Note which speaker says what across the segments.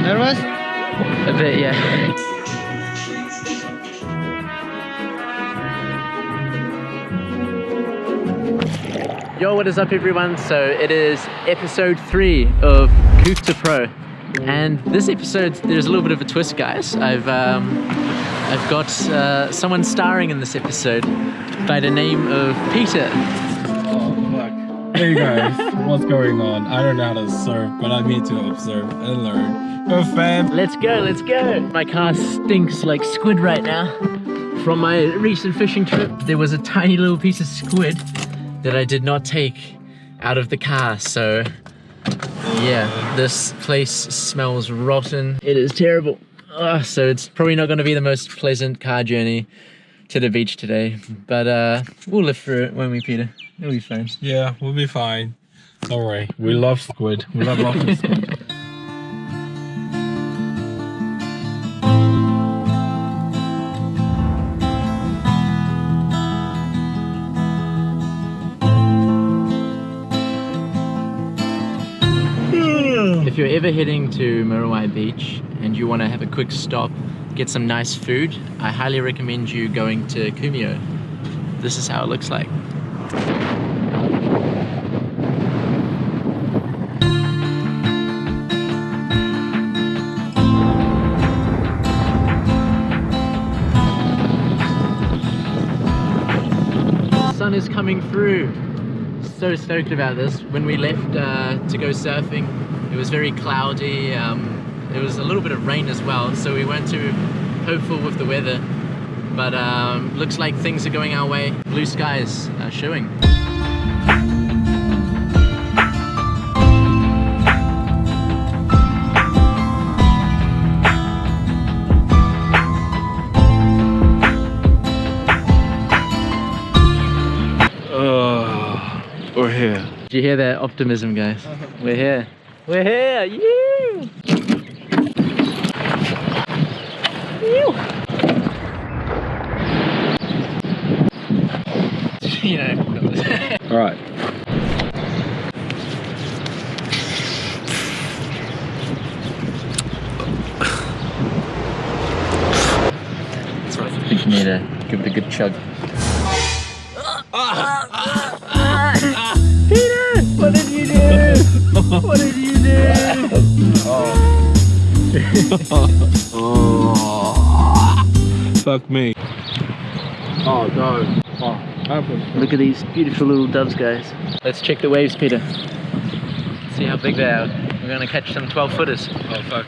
Speaker 1: Nervous?
Speaker 2: A bit, yeah. Yo, what is up everyone? So it is episode 3 of Kook to Pro, and this episode there's a little bit of a twist, guys. I've got someone starring in this episode by the name of Peter.
Speaker 1: Oh fuck. Hey guys, what's going on? I don't know how to surf, but I'm here to observe and learn. Go fam!
Speaker 2: Let's go, let's go! My car stinks like squid right now. From my recent fishing trip, there was a tiny little piece of squid that I did not take out of the car, so yeah, this place smells rotten. It is terrible. So it's probably not going to be the most pleasant car journey to the beach today, but we'll live through it, won't we, Peter? It'll be fine.
Speaker 1: Yeah, we'll be fine. Don't worry, we love squid. We love lots of squid.
Speaker 2: If you're ever heading to Nicolai Beach and you want to have a quick stop, get some nice food, I highly recommend you going to Kumio. This is how it looks like. The sun is coming through. So stoked about this. When we left to go surfing, it was very cloudy. There was a little bit of rain as well, so we weren't too hopeful with the weather, but looks like things are going our way. Blue skies are showing.
Speaker 1: We're here.
Speaker 2: Did you hear that optimism, guys? We're here. We're here! You! You know.
Speaker 1: All right.
Speaker 2: That's right. I think you need to give it a good chug. Peter! What did you do? What did you do?
Speaker 1: Fuck me. Oh no. Oh,
Speaker 2: Look at these beautiful little doves, guys. Let's check the waves, Peter. See how big they are. We're gonna catch some 12-footers.
Speaker 1: oh fuck.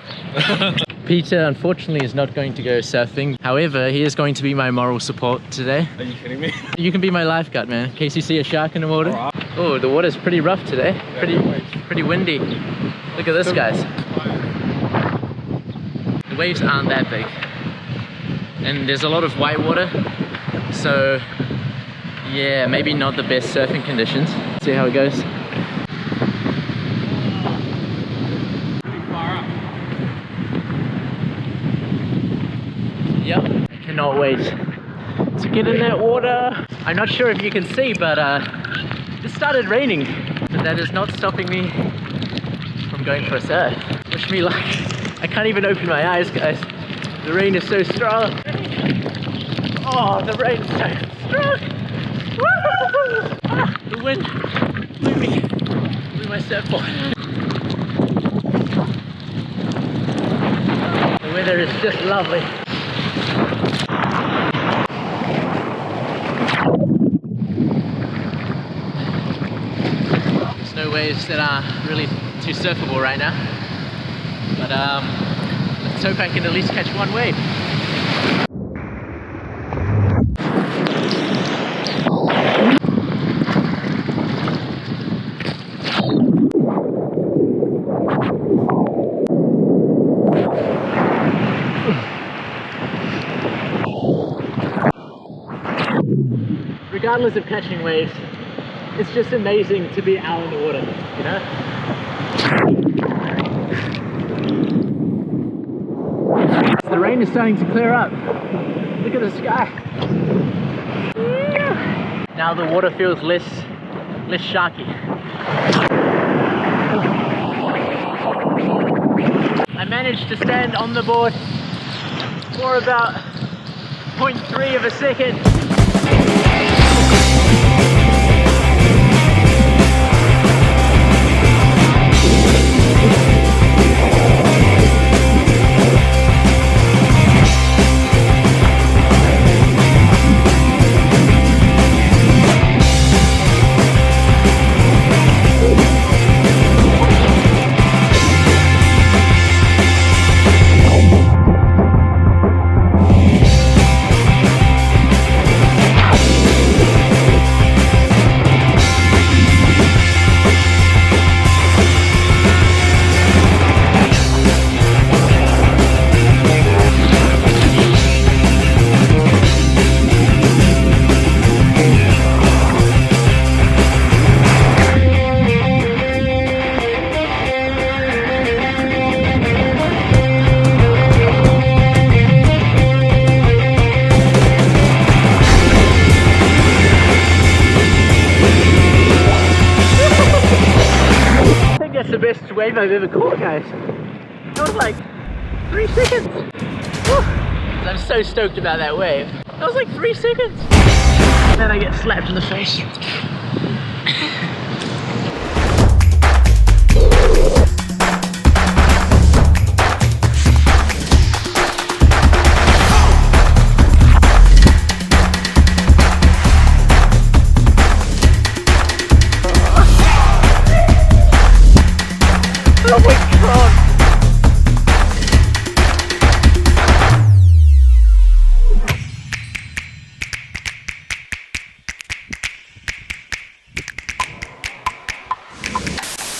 Speaker 2: Peter, unfortunately, is not going to go surfing. However, he is going to be my moral support today.
Speaker 1: Are you kidding me?
Speaker 2: You can be my lifeguard, man, in case you see a shark in the water. Oh, the water's pretty rough today. Pretty windy. Look at this, guys. The waves aren't that big. And there's a lot of white water. So, yeah, maybe not the best surfing conditions. See how it goes. Yep, I cannot wait to get in that water. I'm not sure if you can see, but it started raining. But that is not stopping me from going for a surf. Wish me luck. I can't even open my eyes, guys. The rain is so strong. Oh, the rain is so strong. Woo! Ah, the wind blew my surfboard. The weather is just lovely. There's no waves that are really too surfable right now, but let's hope I can at least catch one wave. Regardless of catching waves, it's just amazing to be out in the water, you know? The rain is starting to clear up. Look at the sky. Now the water feels less sharky. I managed to stand on the board for about 0.3 of a second. The best wave I've ever caught, guys. That was like 3 seconds. Woo. I'm so stoked about that wave. That was like 3 seconds. And then I get slapped in the face. Oh my